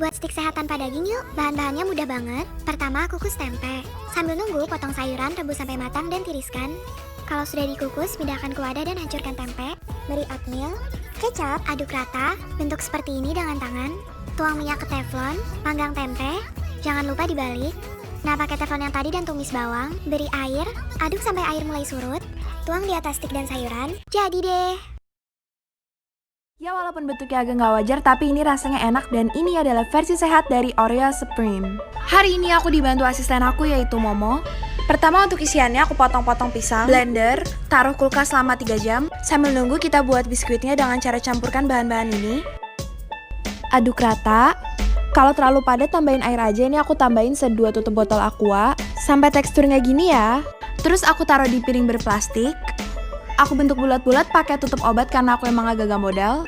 Buat stik sehat tanpa daging yuk, bahan-bahannya mudah banget. Pertama, kukus tempe. Sambil nunggu, potong sayuran, rebus sampai matang dan tiriskan. Kalau sudah dikukus, pindahkan ke wadah dan hancurkan tempe. Beri oatmeal, kecap, aduk rata, bentuk seperti ini dengan tangan. Tuang minyak ke teflon, panggang tempe, jangan lupa dibalik. Nah, pakai teflon yang tadi dan tumis bawang, beri air, aduk sampai air mulai surut. Tuang di atas stik dan sayuran, jadi deh. Ya walaupun bentuknya agak nggak wajar, tapi ini rasanya enak dan ini adalah versi sehat dari Oreo Supreme. Hari ini aku dibantu asisten aku yaitu Momo. Pertama untuk isiannya aku potong-potong pisang, blender, taruh kulkas selama 3 jam. Sambil nunggu kita buat biskuitnya dengan cara campurkan bahan-bahan ini. Aduk rata. Kalau terlalu padat tambahin air aja, ini aku tambahin 2 tutup botol aqua. Sampai teksturnya gini ya. Terus aku taruh di piring berplastik. Aku bentuk bulat-bulat pakai tutup obat karena aku emang agak gak modal.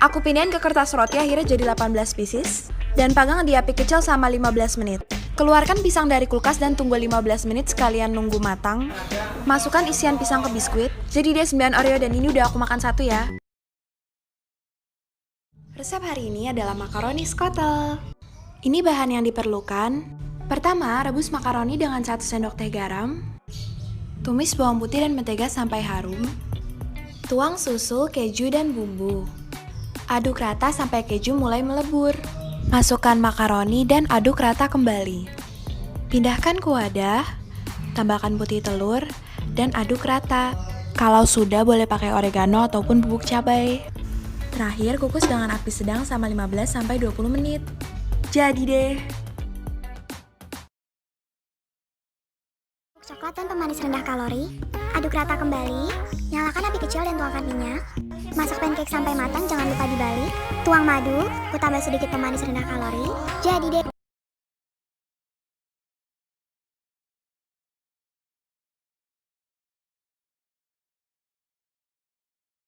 Aku pindahin ke kertas roti akhirnya jadi 18 pieces. Dan panggang di api kecil selama 15 menit. Keluarkan pisang dari kulkas dan tunggu 15 menit sekalian nunggu matang. Masukkan isian pisang ke biskuit. Jadi dia 9 Oreo dan ini udah aku makan 1 ya. Resep hari ini adalah makaroni skotel. Ini bahan yang diperlukan. Pertama, rebus makaroni dengan 1 sendok teh garam. Tumis bawang putih dan mentega sampai harum. Tuang susu, keju, dan bumbu. Aduk rata sampai keju mulai melebur. Masukkan makaroni dan aduk rata kembali. Pindahkan ke wadah. Tambahkan putih telur dan aduk rata. Kalau sudah boleh pakai oregano ataupun bubuk cabai. Terakhir kukus dengan api sedang selama 15-20 menit. Jadi deh. Coklat dan pemanis rendah kalori. Aduk rata kembali. Nyalakan api kecil dan tuangkan minyak. Masak pancake sampai matang, jangan lupa dibalik. Tuang madu, ku tambah sedikit pemanis rendah kalori. Jadi deh.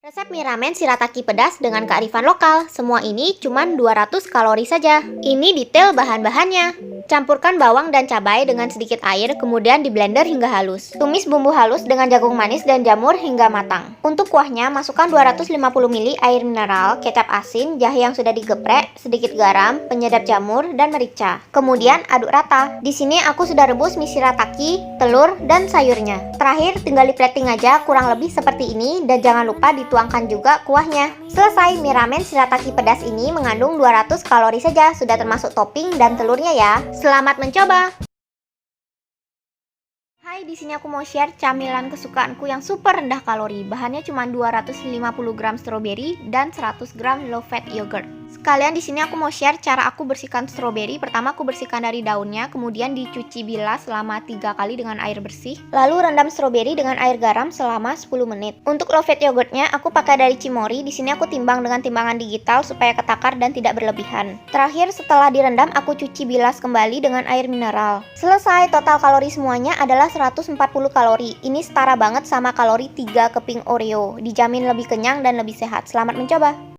Resep mie ramen shirataki pedas dengan kearifan lokal. Semua ini cuma 200 kalori saja. Ini detail bahan-bahannya. Campurkan bawang dan cabai dengan sedikit air, kemudian di blender hingga halus. Tumis bumbu halus dengan jagung manis dan jamur hingga matang. Untuk kuahnya, masukkan 250 ml air mineral, kecap asin, jahe yang sudah digeprek, sedikit garam, penyedap jamur, dan merica. Kemudian aduk rata. Di sini aku sudah rebus mie shirataki, telur, dan sayurnya. Terakhir, tinggal di plating aja kurang lebih seperti ini dan jangan lupa dituangkan juga kuahnya. Selesai, mie ramen shirataki pedas ini mengandung 200 kalori saja, sudah termasuk topping dan telurnya ya. Selamat mencoba! Hai, di sini aku mau share camilan kesukaanku yang super rendah kalori. Bahannya cuma 250 gram stroberi dan 100 gram low fat yogurt. Sekalian di sini aku mau share cara aku bersihkan stroberi. Pertama aku bersihkan dari daunnya, kemudian dicuci bilas selama 3 kali dengan air bersih. Lalu rendam stroberi dengan air garam selama 10 menit. Untuk low fat yogurtnya aku pakai dari Cimory. Di sini aku timbang dengan timbangan digital supaya ketakar dan tidak berlebihan. Terakhir setelah direndam aku cuci bilas kembali dengan air mineral. Selesai, total kalori semuanya adalah 140 kalori. Ini setara banget sama kalori 3 keping Oreo. Dijamin lebih kenyang dan lebih sehat. Selamat mencoba!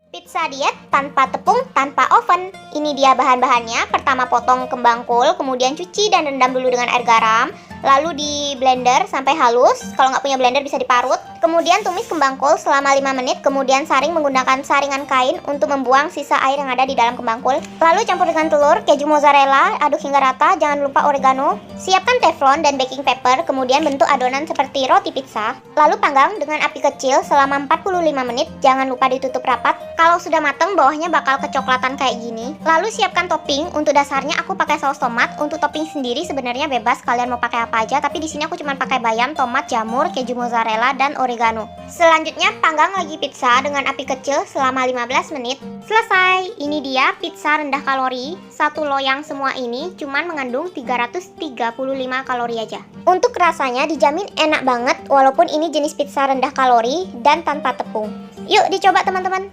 Pizza diet tanpa tepung, tanpa oven. Ini dia bahan-bahannya. Pertama potong kembang kol, kemudian cuci dan rendam dulu dengan air garam. Lalu di blender sampai halus. Kalau nggak punya blender bisa diparut. Kemudian tumis kembang kol selama 5 menit. Kemudian saring menggunakan saringan kain untuk membuang sisa air yang ada di dalam kembang kol. Lalu campur dengan telur, keju mozzarella, aduk hingga rata. Jangan lupa oregano. Siapkan teflon dan baking paper. Kemudian bentuk adonan seperti roti pizza. Lalu panggang dengan api kecil selama 45 menit. Jangan lupa ditutup rapat. Kalau sudah matang, bawahnya bakal kecoklatan kayak gini. Lalu siapkan topping. Untuk dasarnya aku pakai saus tomat. Untuk topping sendiri sebenarnya bebas, kalian mau pakai apa aja. Tapi di sini aku cuma pakai bayam, tomat, jamur, keju mozzarella, dan oregano. Selanjutnya panggang lagi pizza dengan api kecil selama 15 menit. Selesai. Ini dia pizza rendah kalori. Satu loyang semua ini cuma mengandung 335 kalori aja. Untuk rasanya dijamin enak banget walaupun ini jenis pizza rendah kalori dan tanpa tepung. Yuk dicoba teman-teman.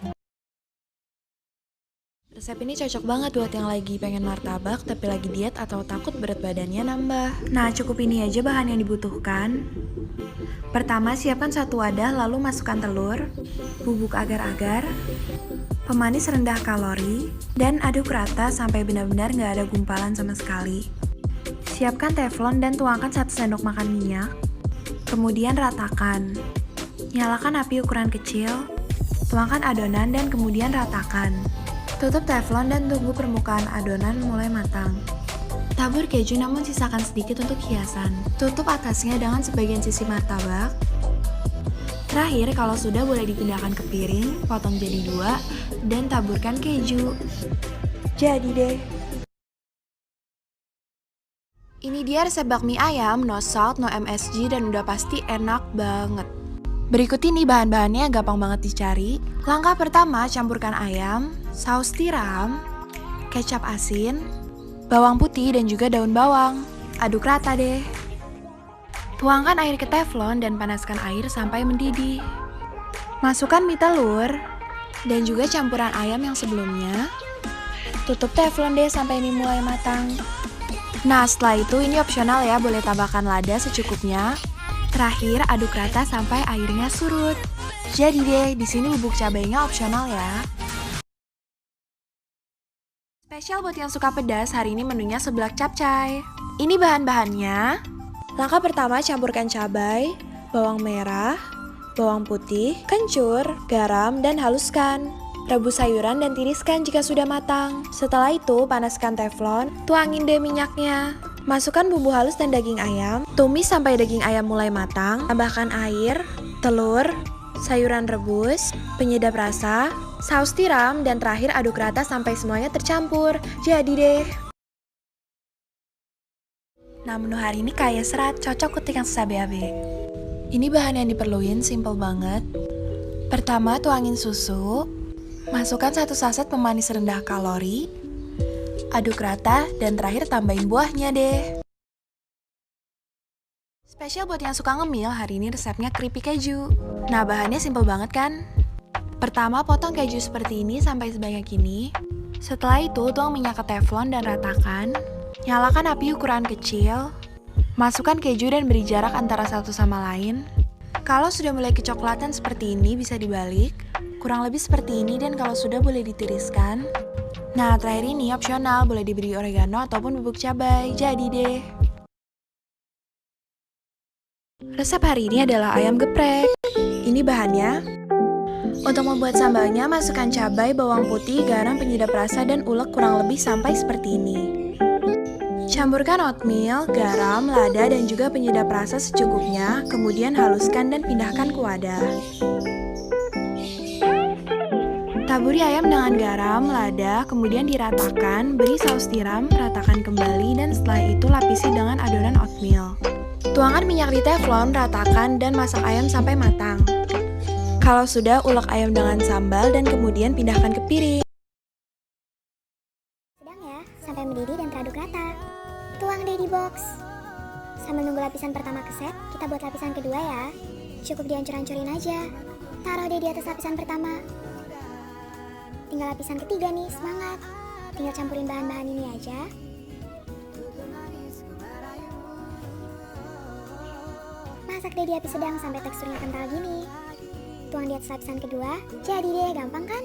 Resep ini cocok banget buat yang lagi pengen martabak tapi lagi diet atau takut berat badannya nambah. Nah, cukup ini aja bahan yang dibutuhkan. Pertama, siapkan 1 wadah lalu masukkan telur, bubuk agar-agar, pemanis rendah kalori, dan aduk rata sampai benar-benar nggak ada gumpalan sama sekali. Siapkan teflon dan tuangkan 1 sendok makan minyak. Kemudian ratakan. Nyalakan api ukuran kecil, tuangkan adonan dan kemudian ratakan. Tutup teflon dan tunggu permukaan adonan mulai matang. Tabur keju namun sisakan sedikit untuk hiasan. Tutup atasnya dengan sebagian sisi martabak. Terakhir, kalau sudah boleh dipindahkan ke piring, potong jadi 2, dan taburkan keju. Jadi deh. Ini dia resep bakmi ayam, no salt, no MSG, dan udah pasti enak banget. Berikut ini bahan-bahannya gampang banget dicari. Langkah pertama, campurkan ayam, saus tiram, kecap asin, bawang putih, dan juga daun bawang. Aduk rata deh. Tuangkan air ke teflon dan panaskan air sampai mendidih. Masukkan mie telur dan juga campuran ayam yang sebelumnya. Tutup teflon deh sampai mie mulai matang. Nah, setelah itu ini opsional ya, boleh tambahkan lada secukupnya. Terakhir, aduk rata sampai airnya surut. Jadi deh, di sini bubuk cabainya opsional ya. Spesial buat yang suka pedas, hari ini menunya seblak capcay. Ini bahan-bahannya. Langkah pertama, campurkan cabai, bawang merah, bawang putih, kencur, garam, dan haluskan. Rebus sayuran dan tiriskan jika sudah matang. Setelah itu, panaskan teflon, tuangin deh minyaknya. Masukkan bumbu halus dan daging ayam, tumis sampai daging ayam mulai matang. Tambahkan air, telur, sayuran rebus, penyedap rasa, saus tiram, dan terakhir aduk rata sampai semuanya tercampur. Jadi deh. Nah, menu hari ini kaya serat, cocok untuk yang susah BAB. Ini bahan yang diperluin, simple banget. Pertama, tuangin susu. Masukkan 1 saset pemanis rendah kalori. Aduk rata, dan terakhir tambahin buahnya deh. Spesial buat yang suka ngemil, hari ini resepnya keripik keju. Nah, bahannya simple banget kan? Pertama, potong keju seperti ini sampai sebanyak ini. Setelah itu, tuang minyak ke teflon dan ratakan. Nyalakan api ukuran kecil. Masukkan keju dan beri jarak antara satu sama lain. Kalau sudah mulai kecoklatan seperti ini, bisa dibalik. Kurang lebih seperti ini, dan kalau sudah boleh ditiriskan. Nah, terakhir ini opsional, boleh diberi oregano ataupun bubuk cabai. Jadi deh. Resep hari ini adalah ayam geprek. Ini bahannya. Untuk membuat sambalnya, masukkan cabai, bawang putih, garam, penyedap rasa, dan ulek kurang lebih sampai seperti ini. Campurkan oatmeal, garam, lada, dan juga penyedap rasa secukupnya, kemudian haluskan dan pindahkan ke wadah. Taburi ayam dengan garam, lada, kemudian diratakan, beri saus tiram, ratakan kembali, dan setelah itu lapisi dengan adonan oatmeal. Tuangkan minyak di teflon, ratakan, dan masak ayam sampai matang. Kalau sudah, ulek ayam dengan sambal, dan kemudian pindahkan ke piring. Sedang ya, sampai mendidih dan teraduk rata. Tuang deh di box. Sambil nunggu lapisan pertama keset, kita buat lapisan kedua ya. Cukup dihancur-hancurin aja. Taruh deh di atas lapisan pertama. Tinggal lapisan ketiga nih, semangat. Tinggal campurin bahan-bahan ini aja. Masak deh di api sedang sampai teksturnya kental gini. Tuang di atas lapisan kedua. Jadi deh, gampang kan?